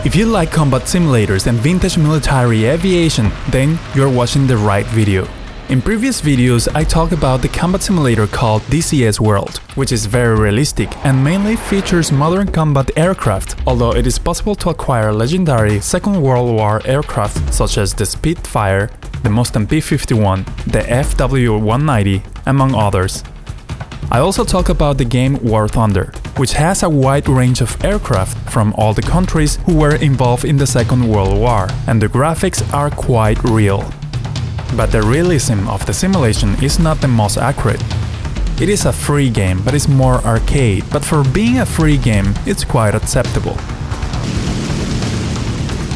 If you like combat simulators and vintage military aviation, then you're watching the right video. In previous videos, I talked about the combat simulator called DCS World, which is very realistic and mainly features modern combat aircraft, although it is possible to acquire legendary Second World War aircraft such as the Spitfire, the Mustang P-51, the WWII, among others. I also talk about the game War Thunder, which has a wide range of aircraft from all the countries who were involved in the Second World War, and the graphics are quite real. But the realism of the simulation is not the most accurate. It is a free game, but it's more arcade, but for being a free game, it's quite acceptable.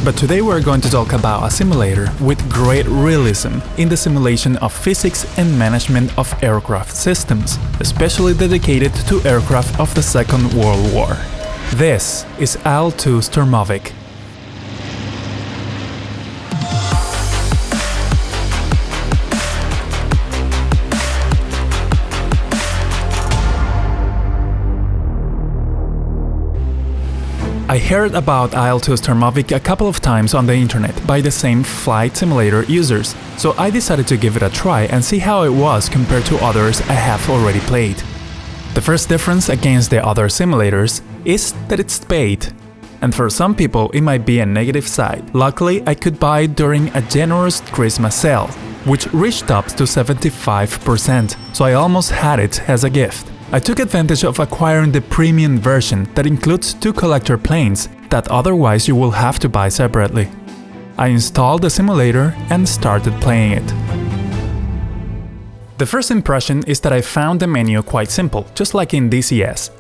But today we're going to talk about a simulator with great realism in the simulation of physics and management of aircraft systems, especially dedicated to aircraft of the Second World War. This is IL-2 Sturmovik. I heard about IL-2 Sturmovik a couple of times on the internet by the same flight simulator users, so I decided to give it a try and see how it was compared to others I have already played. The first difference against the other simulators is that it's paid. And for some people it might be a negative side. Luckily, I could buy it during a generous Christmas sale, which reached up to 75%, so I almost had it as a gift. I took advantage of acquiring the premium version that includes 2 collector planes that otherwise you will have to buy separately. I installed the simulator and started playing it. The first impression is that I found the menu quite simple, just like in DCS.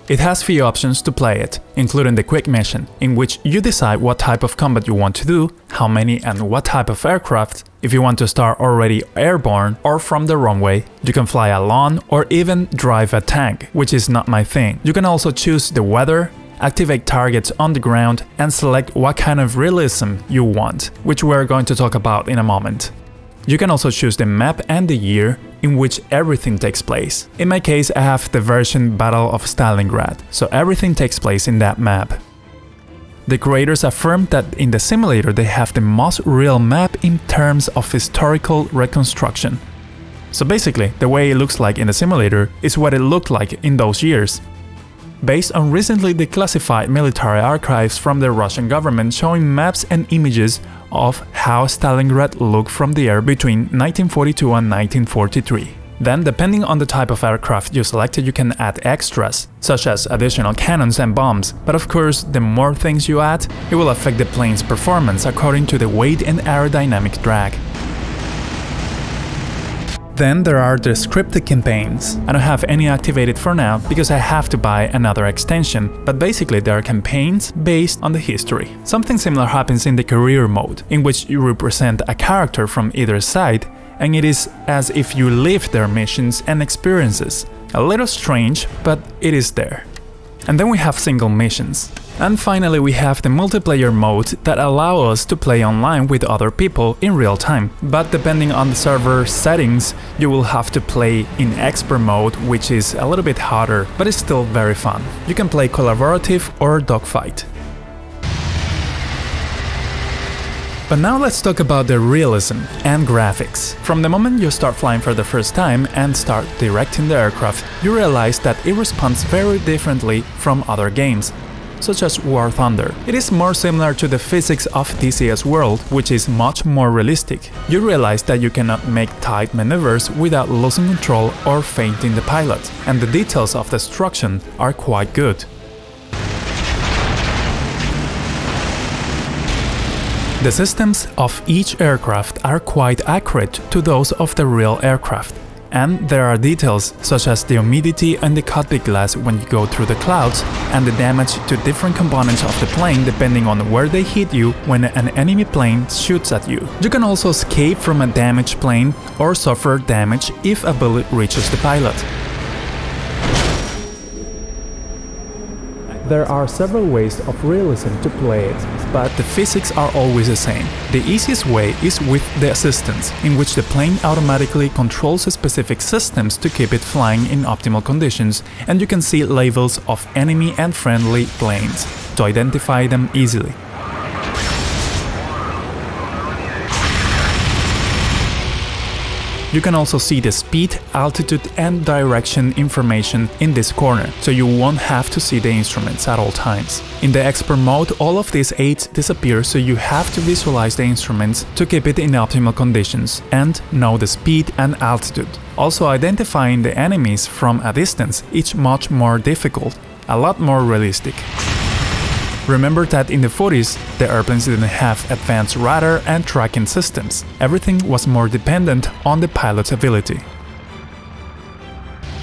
It has few options to play it, including the quick mission, in which you decide what type of combat you want to do, how many and what type of aircraft. If you want to start already airborne or from the runway, you can fly alone or even drive a tank, which is not my thing. You can also choose the weather, activate targets on the ground, and select what kind of realism you want, which we're going to talk about in a moment. You can also choose the map and the year in which everything takes place. In my case, I have the version Battle of Stalingrad, so everything takes place in that map. The creators affirmed that in the simulator they have the most real map in terms of historical reconstruction. So basically, the way it looks like in the simulator is what it looked like in those years. Based on recently declassified military archives from the Russian government showing maps and images of how Stalingrad looked from the air between 1942 and 1943. Then, depending on the type of aircraft you selected, you can add extras, such as additional cannons and bombs, but of course, the more things you add, it will affect the plane's performance according to the weight and aerodynamic drag. Then there are the scripted campaigns. I don't have any activated for now because I have to buy another extension, but basically they are campaigns based on the history. Something similar happens in the career mode, in which you represent a character from either side, and it is as if you live their missions and experiences. A little strange, but it is there. And then we have single missions. And finally we have the multiplayer mode that allow us to play online with other people in real time. But depending on the server settings, you will have to play in expert mode, which is a little bit harder, but it's still very fun. You can play collaborative or dogfight. But now let's talk about the realism and graphics. From the moment you start flying for the first time and start directing the aircraft, you realize that it responds very differently from other games, such as War Thunder. It is more similar to the physics of DCS World, which is much more realistic. You realize that you cannot make tight maneuvers without losing control or fainting the pilot, and the details of destruction are quite good. The systems of each aircraft are quite accurate to those of the real aircraft. And there are details such as the humidity and the cockpit glass when you go through the clouds, and the damage to different components of the plane depending on where they hit you when an enemy plane shoots at you. You can also escape from a damaged plane or suffer damage if a bullet reaches the pilot. There are several ways of realism to play it, but the physics are always the same. The easiest way is with the assistance, in which the plane automatically controls specific systems to keep it flying in optimal conditions, and you can see labels of enemy and friendly planes to identify them easily. You can also see the speed, altitude and direction information in this corner, so you won't have to see the instruments at all times. In the expert mode, all of these aids disappear, so you have to visualize the instruments to keep it in optimal conditions and know the speed and altitude. Also, identifying the enemies from a distance is much more difficult, a lot more realistic. Remember that in the 40s, the airplanes didn't have advanced radar and tracking systems. Everything was more dependent on the pilot's ability.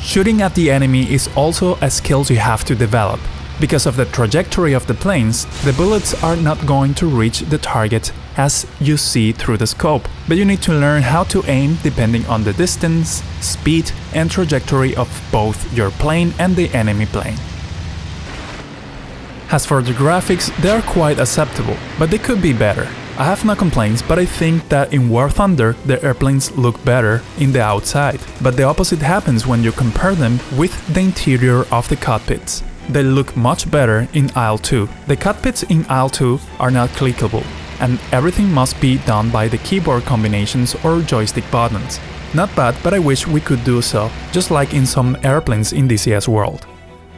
Shooting at the enemy is also a skill you have to develop. Because of the trajectory of the planes, the bullets are not going to reach the target as you see through the scope, but you need to learn how to aim depending on the distance, speed and trajectory of both your plane and the enemy plane. As for the graphics, they are quite acceptable, but they could be better. I have no complaints, but I think that in War Thunder the airplanes look better in the outside, but the opposite happens when you compare them with the interior of the cockpits. They look much better in IL-2. The cockpits in IL-2 are not clickable, and everything must be done by the keyboard combinations or joystick buttons. Not bad, but I wish we could do so, just like in some airplanes in DCS world.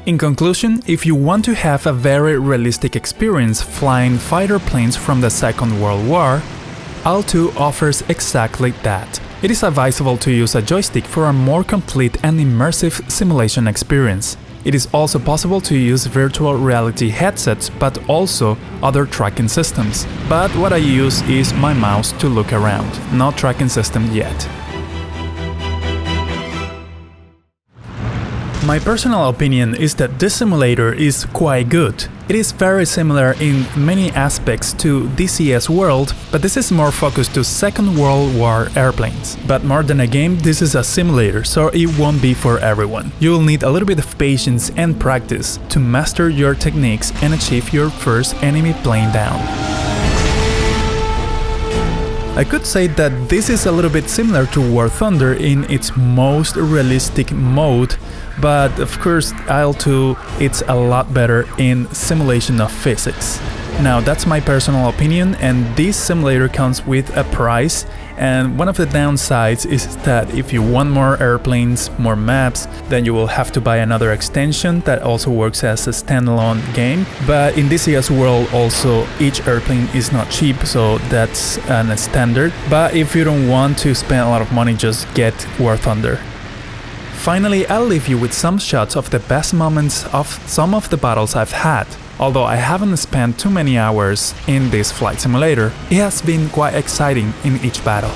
In conclusion, if you want to have a very realistic experience flying fighter planes from the Second World War, IL-2 offers exactly that. It is advisable to use a joystick for a more complete and immersive simulation experience. It is also possible to use virtual reality headsets, but also other tracking systems. But what I use is my mouse to look around, no tracking system yet. My personal opinion is that this simulator is quite good. It is very similar in many aspects to DCS World, but this is more focused to Second World War airplanes. But more than a game, this is a simulator, so it won't be for everyone. You will need a little bit of patience and practice to master your techniques and achieve your first enemy plane down. I could say that this is a little bit similar to War Thunder in its most realistic mode, but of course IL-2 it's a lot better in simulation of physics. Now that's my personal opinion, and this simulator comes with a price, and one of the downsides is that if you want more airplanes, more maps, then you will have to buy another extension that also works as a standalone game. But in DCS World also each airplane is not cheap, so that's a standard. But if you don't want to spend a lot of money, just get War Thunder. Finally, I'll leave you with some shots of the best moments of some of the battles I've had. Although I haven't spent too many hours in this flight simulator, it has been quite exciting in each battle.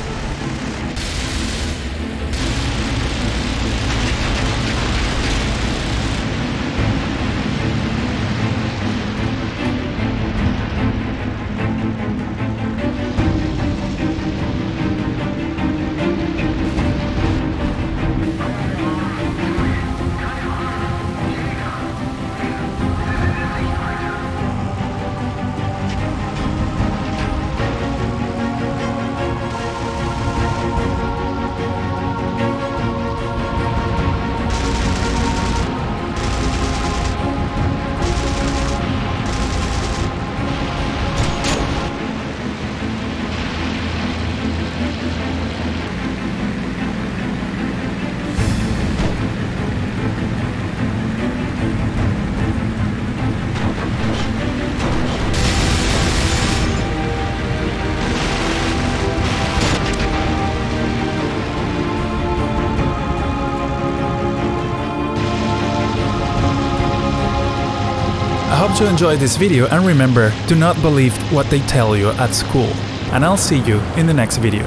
I hope you enjoyed this video, and remember, do not believe what they tell you at school. And I'll see you in the next video.